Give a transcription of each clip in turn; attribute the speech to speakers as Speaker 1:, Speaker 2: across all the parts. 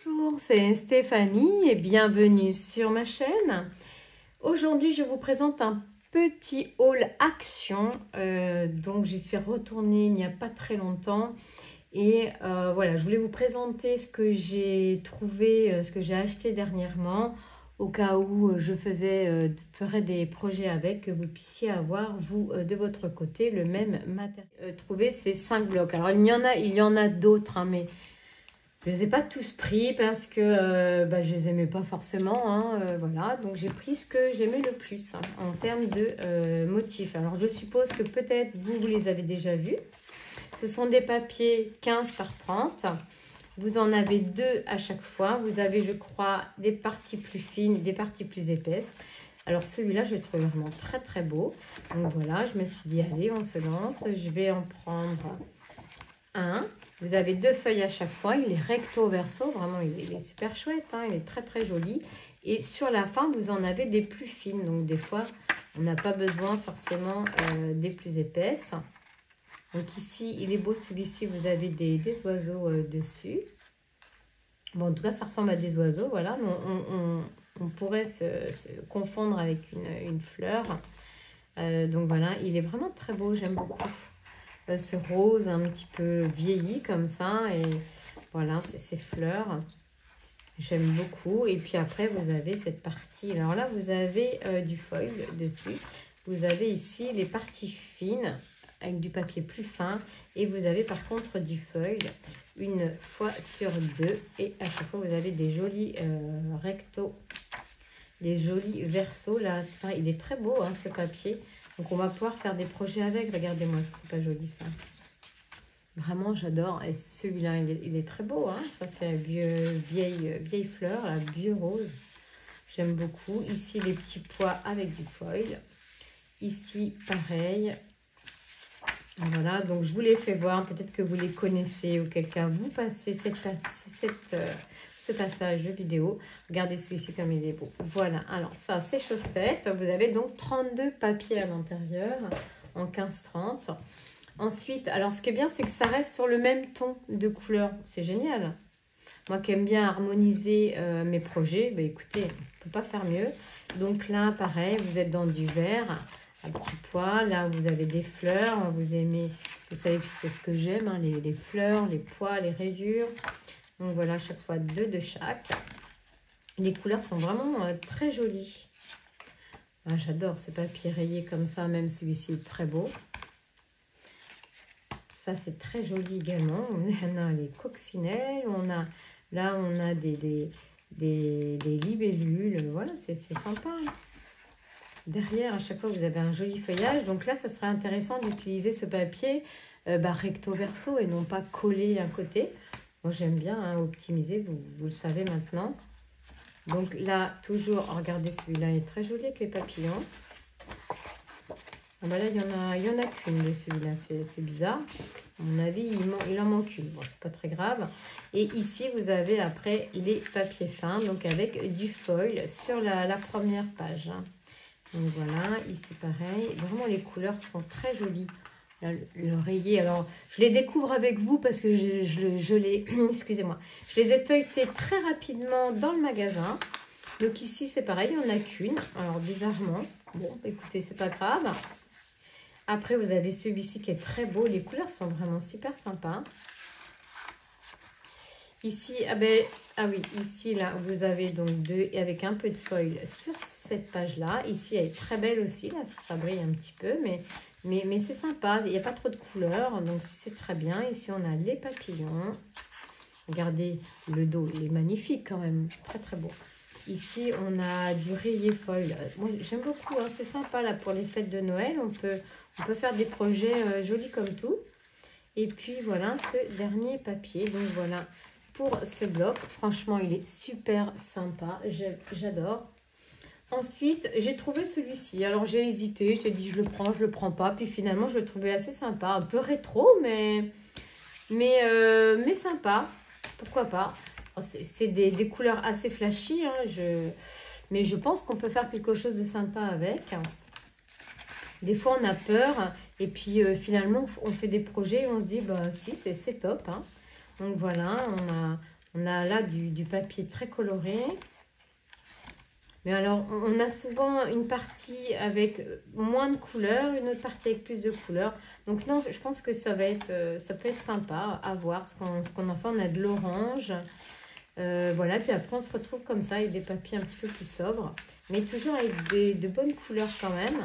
Speaker 1: Bonjour, c'est Stéphanie et bienvenue sur ma chaîne. Aujourd'hui, je vous présente un petit haul action. Donc, j'y suis retournée il n'y a pas très longtemps. Et voilà, je voulais vous présenter ce que j'ai trouvé, ce que j'ai acheté dernièrement, au cas où je ferais des projets avec, que vous puissiez avoir, vous, de votre côté, le même matériel. Trouver ces 5 blocs. Alors, il y en a d'autres, hein, mais je ne les ai pas tous pris parce que je ne les aimais pas forcément. Voilà, donc j'ai pris ce que j'aimais le plus en termes de motifs. Alors, je suppose que peut-être vous les avez déjà vus. Ce sont des papiers 15 par 30. Vous en avez 2 à chaque fois. Vous avez, je crois, des parties plus fines et des parties plus épaisses. Alors celui-là, je le trouve vraiment très très beau. Donc voilà, je me suis dit, allez, on se lance. Je vais en prendre un. Vous avez 2 feuilles à chaque fois. Il est recto verso. Vraiment, il est super chouette. Il est très très joli. Et sur la fin, vous en avez des plus fines. Donc des fois, on n'a pas besoin forcément des plus épaisses. Donc ici, il est beau celui-ci, vous avez des oiseaux dessus. Bon, en tout cas, ça ressemble à des oiseaux, voilà. Mais on pourrait se confondre avec une fleur. Donc voilà, il est vraiment très beau, j'aime beaucoup. Ce rose un petit peu vieilli comme ça. Et voilà, c'est ces fleurs. J'aime beaucoup. Et puis après, vous avez cette partie. Alors là, vous avez du foil dessus. Vous avez ici les parties fines, avec du papier plus fin, et vous avez par contre du foil une fois sur 2, et à chaque fois vous avez des jolis rectos, des jolis versos. Là pareil, il est très beau ce papier, donc on va pouvoir faire des projets avec. Regardez-moi, c'est pas joli ça, vraiment j'adore. Et celui-là il est très beau, ça fait vieille fleur, la vieux rose, j'aime beaucoup. Ici les petits pois avec du foil, ici pareil. Voilà, donc je vous les fais voir, peut-être que vous les connaissez, auquel cas vous passez ce passage de vidéo. Regardez celui-ci comme il est beau. Voilà, alors ça c'est chose faite. Vous avez donc 32 papiers à l'intérieur en 15-30. Ensuite, alors ce qui est bien, c'est que ça reste sur le même ton de couleur. C'est génial. Moi qui aime bien harmoniser mes projets, écoutez, on ne peut pas faire mieux. Donc là, pareil, vous êtes dans du vert à petits pois. Là, vous avez des fleurs. Vous aimez, vous savez que c'est ce que j'aime, les fleurs, les pois, les rayures. Donc voilà, à chaque fois 2 de chaque. Les couleurs sont vraiment très jolies. J'adore ce papier rayé comme ça, même celui-ci est très beau. Ça, c'est très joli également. On a les coccinelles. Là, on a des libellules. Voilà, c'est sympa. Derrière, à chaque fois, vous avez un joli feuillage. Donc là, ça serait intéressant d'utiliser ce papier recto verso et non pas collé à côté. Moi, j'aime bien optimiser, vous le savez maintenant. Donc là, toujours, regardez, celui-là est très joli avec les papillons. Là, il y en a qu'une de celui-là, c'est bizarre. À mon avis, il en manque une. Bon, c'est pas très grave. Et ici, vous avez après les papiers fins, donc avec du foil sur la première page. Donc voilà, ici pareil. Vraiment, les couleurs sont très jolies. Là, le rayé, alors je les découvre avec vous parce que je les excusez-moi, je les ai feuilletés très rapidement dans le magasin. Donc ici, c'est pareil, il n'y en a qu'une. Alors bizarrement, bon, écoutez, c'est pas grave. Après, vous avez celui-ci qui est très beau. Les couleurs sont vraiment super sympas. Ici, oui, ici, là, vous avez donc 2 et avec un peu de foil sur cette page-là. Ici, elle est très belle aussi. Là, ça brille un petit peu, mais c'est sympa. Il n'y a pas trop de couleurs, donc c'est très bien. Ici, on a les papillons. Regardez, le dos, il est magnifique quand même. Très, très beau. Ici, on a du rayé foil. Moi, j'aime beaucoup. C'est sympa, là, pour les fêtes de Noël. On peut faire des projets jolis comme tout. Et puis, voilà, ce dernier papier. Donc, voilà. Pour ce bloc, franchement, il est super sympa. J'adore. Ensuite, j'ai trouvé celui-ci. Alors, j'ai hésité. J'ai dit, je le prends pas. Puis finalement, je le trouvais assez sympa. Un peu rétro, mais sympa. Pourquoi pas? C'est des couleurs assez flashy. Mais je pense qu'on peut faire quelque chose de sympa avec. Des fois, on a peur. Et puis, finalement, on fait des projets et on se dit, bah si, c'est top. Donc voilà, On a là du papier très coloré. Mais alors, on a souvent une partie avec moins de couleurs, une autre partie avec plus de couleurs. Donc non, je pense que ça peut être sympa à voir ce qu'on en fait. On a de l'orange. Voilà, puis après on se retrouve comme ça avec des papiers un petit peu plus sobres. Mais toujours avec de bonnes couleurs quand même.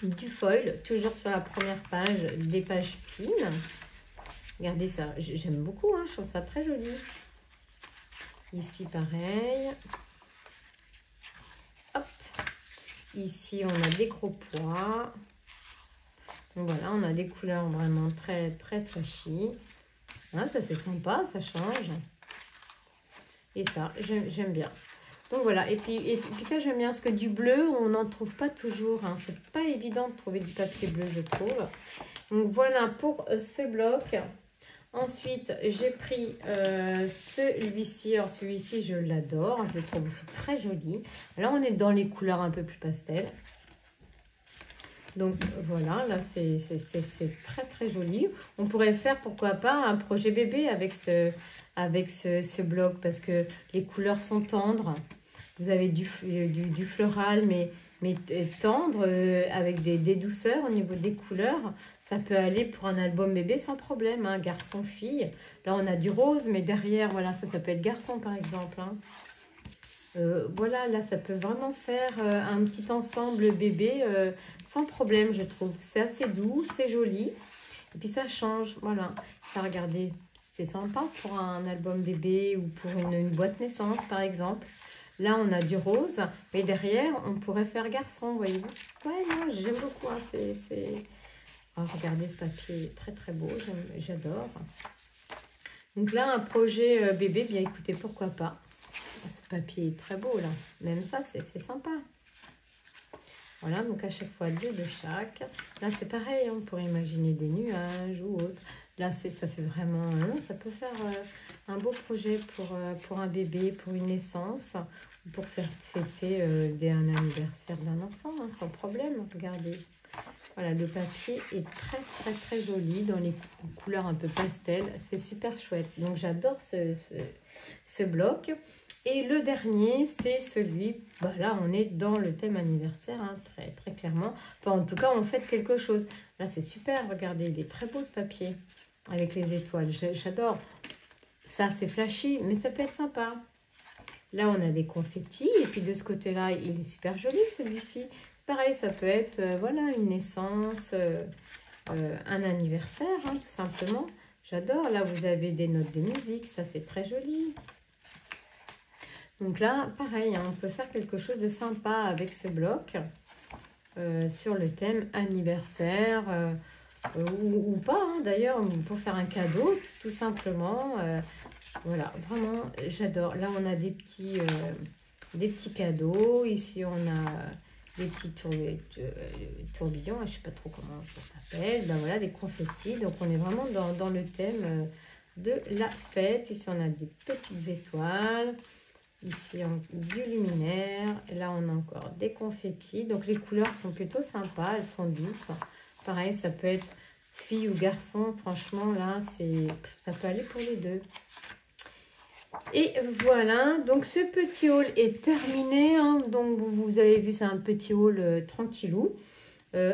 Speaker 1: Du foil, toujours sur la première page, des pages fines. Regardez ça, j'aime beaucoup, hein, je trouve ça très joli. Ici pareil. Hop. Ici on a des gros pois. Donc voilà, on a des couleurs vraiment très très flashy. Ah, ça c'est sympa, ça change. Et ça, j'aime bien. Donc voilà, et puis ça j'aime bien, parce que du bleu, on n'en trouve pas toujours. Hein. C'est pas évident de trouver du papier bleu, je trouve. Donc voilà pour ce bloc. Ensuite, j'ai pris celui-ci. Alors celui-ci, je l'adore. Je le trouve aussi très joli. Là, on est dans les couleurs un peu plus pastel. Donc voilà, là c'est très très joli. On pourrait faire, pourquoi pas, un projet bébé avec ce bloc, parce que les couleurs sont tendres. Vous avez du floral, mais tendre, avec des douceurs au niveau des couleurs. Ça peut aller pour un album bébé sans problème, hein, garçon-fille. Là, on a du rose, mais derrière, voilà, ça peut être garçon, par exemple. Hein. Voilà, là, ça peut vraiment faire un petit ensemble bébé sans problème, je trouve. C'est assez doux, c'est joli. Et puis, ça change, voilà. Ça, regardez, c'est sympa pour un album bébé ou pour une boîte naissance, par exemple. Là, on a du rose, mais derrière, on pourrait faire garçon, voyez-vous. Ouais, non, j'aime beaucoup. Hein, oh, regardez ce papier, très très beau, j'adore. Donc là, un projet bébé, bien écoutez, pourquoi pas. Ce papier est très beau, là. Même ça, c'est sympa. Voilà, donc à chaque fois, deux de chaque. Là, c'est pareil, on pourrait imaginer des nuages ou autre. Là, ça fait vraiment... ça peut faire un beau projet pour un bébé, pour une naissance, ou pour faire fêter un anniversaire d'un enfant, hein, sans problème. Regardez. Voilà, le papier est très, très, très joli dans les couleurs un peu pastel. C'est super chouette. Donc, j'adore ce bloc. Et le dernier, c'est celui, bah là, on est dans le thème anniversaire, hein, très, très clairement. Enfin, en tout cas, on fête quelque chose. Là, c'est super, regardez, il est très beau ce papier, avec les étoiles. J'adore. Ça, c'est flashy, mais ça peut être sympa. Là, on a des confettis, et puis de ce côté-là, il est super joli, celui-ci. C'est pareil, ça peut être, voilà, une naissance, un anniversaire, hein, tout simplement. J'adore. Là, vous avez des notes de musique, ça, c'est très joli. Donc là, pareil, hein, on peut faire quelque chose de sympa avec ce bloc sur le thème anniversaire ou pas, hein, d'ailleurs, pour faire un cadeau, tout simplement. Voilà, vraiment, j'adore. Là, on a des petits cadeaux. Ici, on a des petits tourbillons, je ne sais pas trop comment ça s'appelle. Ben voilà, des confettis. Donc, on est vraiment dans le thème de la fête. Ici, on a des petites étoiles. Ici, du luminaire. Et là, on a encore des confettis. Donc, les couleurs sont plutôt sympas. Elles sont douces. Pareil, ça peut être fille ou garçon. Franchement, là, ça peut aller pour les deux. Et voilà. Donc, ce petit haul est terminé. Hein. Donc, vous avez vu, c'est un petit haul tranquillou.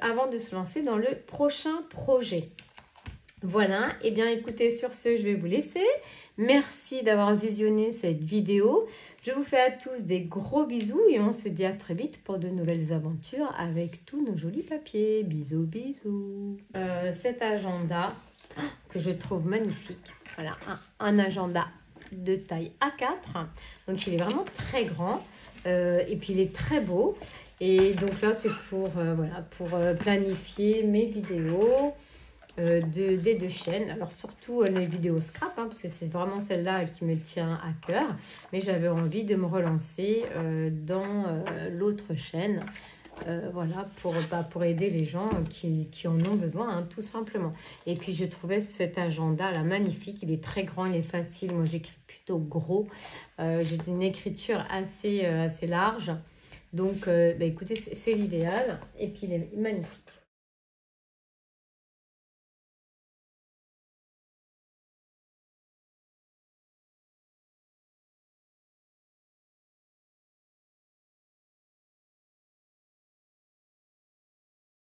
Speaker 1: Avant de se lancer dans le prochain projet. Voilà. Et bien, écoutez, sur ce, je vais vous laisser. Merci d'avoir visionné cette vidéo. Je vous fais à tous des gros bisous et on se dit à très vite pour de nouvelles aventures avec tous nos jolis papiers. Bisous, bisous. Cet agenda que je trouve magnifique. Voilà, un agenda de taille A4. Donc, il est vraiment très grand et puis il est très beau. Et donc là, c'est pour planifier mes vidéos. Des deux chaînes, alors surtout les vidéos scrap, hein, parce que c'est vraiment celle-là qui me tient à cœur, mais j'avais envie de me relancer dans l'autre chaîne, voilà, pour aider les gens qui en ont besoin, hein, tout simplement. Et puis je trouvais cet agenda là magnifique, il est très grand, il est facile, moi j'écris plutôt gros, j'ai une écriture assez large, donc écoutez, c'est l'idéal, et puis il est magnifique.